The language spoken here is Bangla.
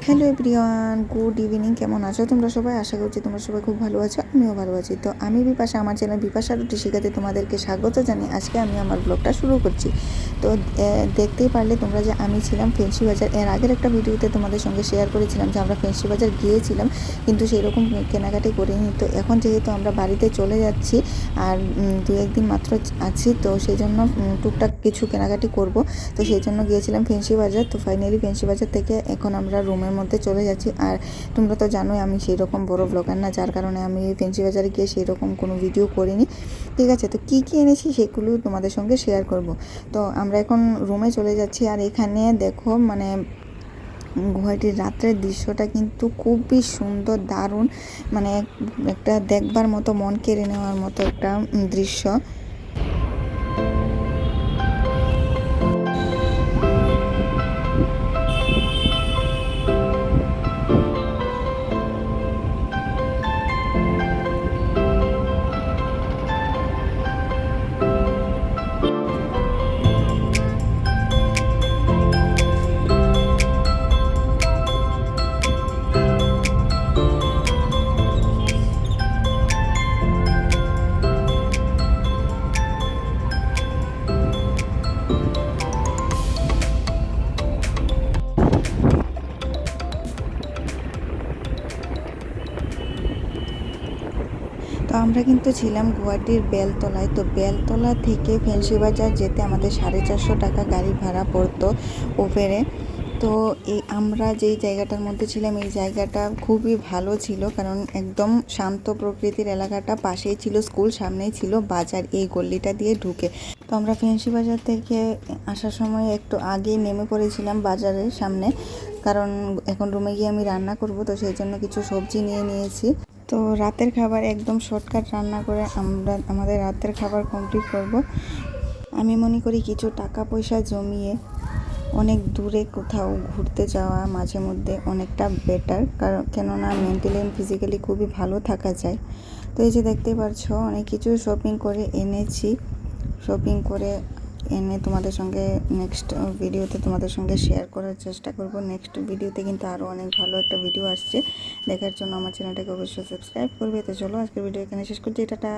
Hello everyone, good evening. কেমন আছো তোমরা সবাই? আশা করছি তোমরা সবাই খুব ভালো আছো, আমিও ভালো আছি। তো আমি বিপাশা, আমার চ্যানেল বিপাশা রুটি শিখাতে তোমাদেরকে স্বাগত জানিয়ে আজকে আমি আমার ব্লগটা শুরু করছি। তো দেখতেই পারলে তোমরা যে আমি ছিলাম ফেন্সি বাজার। এর আগের একটা ভিডিওতে তোমাদের সঙ্গে শেয়ার করেছিলাম যে আমরা ফেন্সি বাজার গিয়েছিলাম, কিন্তু সেই রকম কেনাকাটি করিনি। তো এখন যেহেতু আমরা বাড়িতে চলে যাচ্ছি আর দু একদিন মাত্র আছি, তো সেই জন্য টুকটাক কিছু কেনাকাটি করব। তো সেই জন্য গিয়েছিলাম ফেন্সি বাজার। তো ফাইনালি ফেন্সি বাজার থেকে এখন আমরা রুমের মধ্যে চলে যাচ্ছি। আর তোমরা তো জানোই আমি সেই রকম বড় ব্লগার না, যার কারণে আমি ফেন্সি বাজারে গিয়ে সেই রকম কোনো ভিডিও করিনি। ঠিক আছে, তো কী কী এনেছি সেগুলো তোমাদের সঙ্গে শেয়ার করব। তো আমরা এখন রুমে চলে যাচ্ছি। আর এখানে দেখো মানে গুয়াহাটির রাত্রের দৃশ্যটা কিন্তু খুবই সুন্দর, দারুণ, মানে একটা দেখবার মতো, মন কেড়ে নেওয়ার মতো একটা দৃশ্য। তো আমরা কিন্তু ছিলাম গুয়াহাটির বেলতলায়। তো বেলতলা থেকে ফেন্সি বাজার যেতে আমাদের 450 টাকা গাড়ি ভাড়া পড়তো ওপরে। তো আমরা যেই জায়গাটার মধ্যে ছিলাম, এই জায়গাটা খুবই ভালো ছিল, কারণ একদম শান্ত প্রকৃতির এলাকাটা, পাশেই ছিল স্কুল, সামনেই ছিল বাজার, এই গল্লিটা দিয়ে ঢুকে। তো আমরা ফেন্সি বাজার থেকে আসার সময় একটু আগেই নেমে পড়েছিলাম বাজারের সামনে, কারণ এখন রুমে গিয়ে আমি রান্না করব। তো সেই জন্য কিছু সবজি নিয়ে নিয়েছি। তো রাতের খাবার একদম শর্টকাট রান্না করে আমরা আমাদের রাতের খাবার কমপ্লিট করব। আমি মনে করি কিছু টাকা পয়সা জমিয়ে অনেক দূরে কোথাও ঘুরতে যাওয়া মাঝে মধ্যে অনেকটা বেটার, কারণ কেননা মেন্টালি অ্যান্ড ফিজিক্যালি খুবই ভালো থাকা যায়। তো এই যে দেখতেই পাচ্ছ অনেক কিছু শপিং করে এনেছি। শপিং করে এনে তোমাদের সঙ্গে নেক্সট ভিডিওতে তোমাদের সঙ্গে শেয়ার করার চেষ্টা করব। নেক্সট ভিডিওতে কিন্তু আরও অনেক ভালো একটা ভিডিও আসছে, দেখার জন্য আমার চ্যানেলটাকে অবশ্যই সাবস্ক্রাইব করবে। তো চলো আজকের ভিডিও এখানে শেষ করছি, টাটা।